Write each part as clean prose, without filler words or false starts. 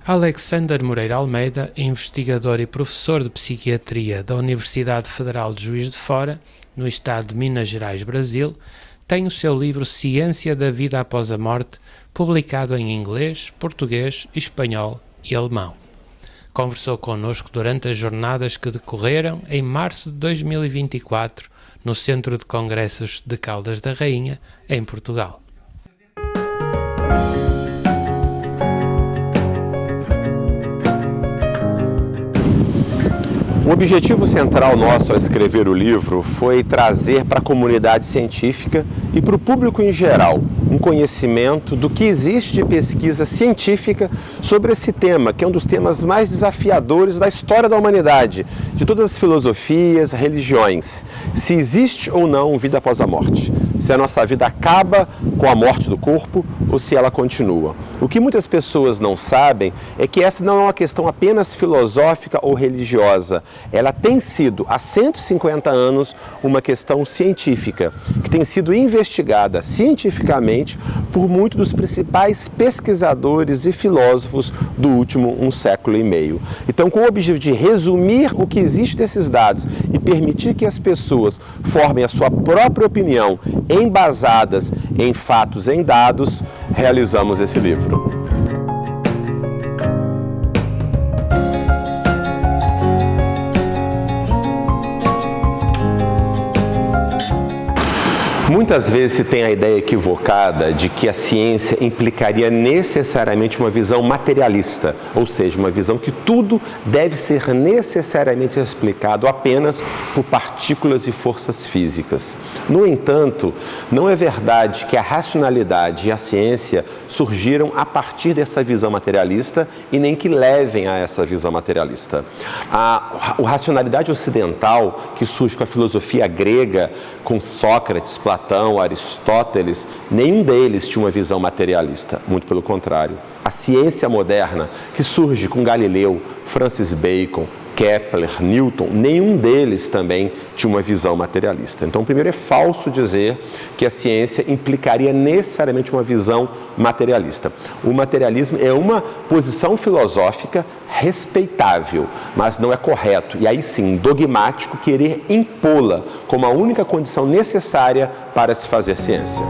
Alexander Moreira Almeida, investigador e professor de Psiquiatria da Universidade Federal de Juiz de Fora, no estado de Minas Gerais, Brasil, tem o seu livro Ciência da Vida Após a Morte, publicado em inglês, português, espanhol e alemão. Conversou connosco durante as jornadas que decorreram em março de 2024 no Centro de Congressos de Caldas da Rainha, em Portugal. O objetivo central nosso ao escrever o livro foi trazer para a comunidade científica e para o público em geral um conhecimento do que existe de pesquisa científica sobre esse tema, que é um dos temas mais desafiadores da história da humanidade, de todas as filosofias, religiões. Se existe ou não vida após a morte, se a nossa vida acaba com a morte do corpo ou se ela continua. O que muitas pessoas não sabem é que essa não é uma questão apenas filosófica ou religiosa. Ela tem sido, há 150 anos, uma questão científica, que tem sido investigada cientificamente por muitos dos principais pesquisadores e filósofos do último 1,5 séculos. Então, com o objetivo de resumir o que existe desses dados e permitir que as pessoas formem a sua própria opinião embasadas em fatos, em dados, realizamos esse livro. Muitas vezes se tem a ideia equivocada de que a ciência implicaria necessariamente uma visão materialista, ou seja, uma visão que tudo deve ser necessariamente explicado apenas por partículas e forças físicas. No entanto, não é verdade que a racionalidade e a ciência surgiram a partir dessa visão materialista e nem que levem a essa visão materialista. A racionalidade ocidental, que surge com a filosofia grega, com Sócrates, Platão, Aristóteles, nenhum deles tinha uma visão materialista, muito pelo contrário. A ciência moderna, que surge com Galileu, Francis Bacon, Kepler, Newton, nenhum deles também tinha uma visão materialista. Então, primeiro, é falso dizer que a ciência implicaria necessariamente uma visão materialista. O materialismo é uma posição filosófica respeitável, mas não é correto, e aí sim, dogmático, querer impô-la como a única condição necessária para se fazer ciência.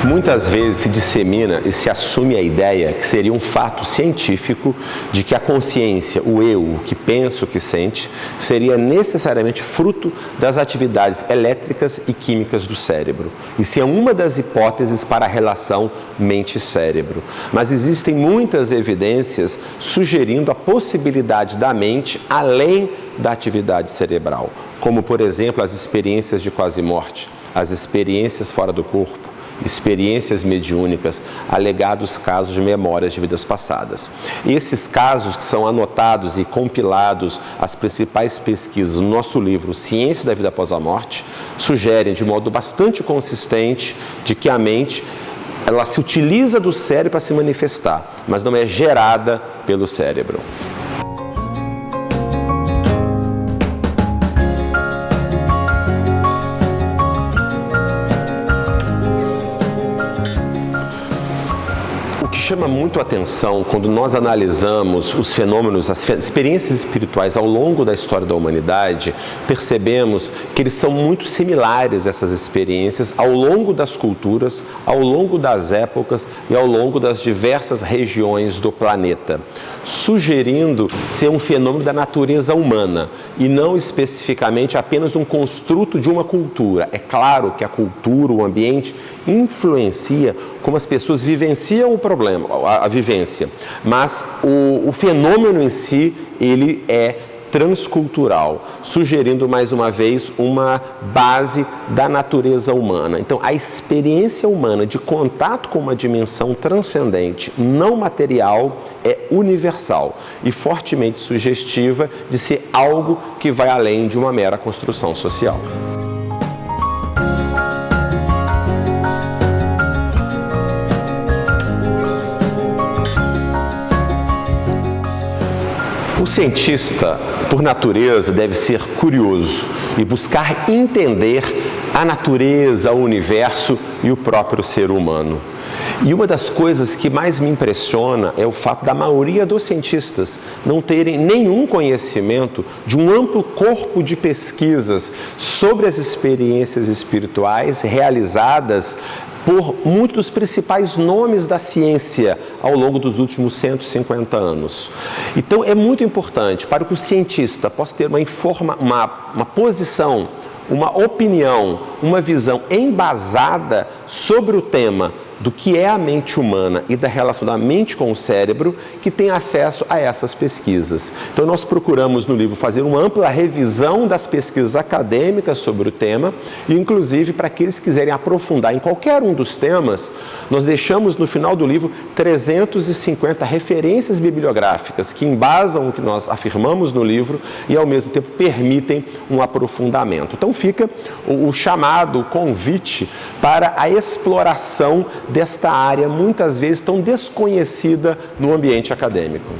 Muitas vezes se dissemina e se assume a ideia que seria um fato científico de que a consciência, o eu, o que pensa, o que sente, seria necessariamente fruto das atividades elétricas e químicas do cérebro. Isso é uma das hipóteses para a relação mente-cérebro. Mas existem muitas evidências sugerindo a possibilidade da mente além da atividade cerebral, como, por exemplo, as experiências de quase-morte, as experiências fora do corpo, experiências mediúnicas, alegados casos de memórias de vidas passadas. Esses casos que são anotados e compilados as principais pesquisas no nosso livro Ciência da Vida Após a Morte, sugerem de modo bastante consistente de que a mente ela se utiliza do cérebro para se manifestar, mas não é gerada pelo cérebro. Chama muito a atenção quando nós analisamos os fenômenos, as experiências espirituais ao longo da história da humanidade, percebemos que eles são muito similares, essas experiências, ao longo das culturas, ao longo das épocas e ao longo das diversas regiões do planeta, sugerindo ser um fenômeno da natureza humana e não especificamente apenas um construto de uma cultura. É claro que a cultura, o ambiente, influencia como as pessoas vivenciam o problema, a vivência, mas o fenômeno em si, ele é transcultural, sugerindo mais uma vez uma base da natureza humana. Então, a experiência humana de contato com uma dimensão transcendente, não material, é universal e fortemente sugestiva de ser algo que vai além de uma mera construção social. O cientista, por natureza, deve ser curioso e buscar entender a natureza, o universo e o próprio ser humano. E uma das coisas que mais me impressiona é o fato da maioria dos cientistas não terem nenhum conhecimento de um amplo corpo de pesquisas sobre as experiências espirituais realizadas por muitos dos principais nomes da ciência ao longo dos últimos 150 anos. Então, é muito importante para que o cientista possa ter uma posição, uma opinião, uma visão embasada sobre o tema do que é a mente humana e da relação da mente com o cérebro, que tem acesso a essas pesquisas. Então, nós procuramos no livro fazer uma ampla revisão das pesquisas acadêmicas sobre o tema e, inclusive, para aqueles que quiserem aprofundar em qualquer um dos temas, nós deixamos no final do livro 350 referências bibliográficas que embasam o que nós afirmamos no livro e, ao mesmo tempo, permitem um aprofundamento. Então, fica o chamado, o convite para a exploração desta área, muitas vezes tão desconhecida no ambiente acadêmico.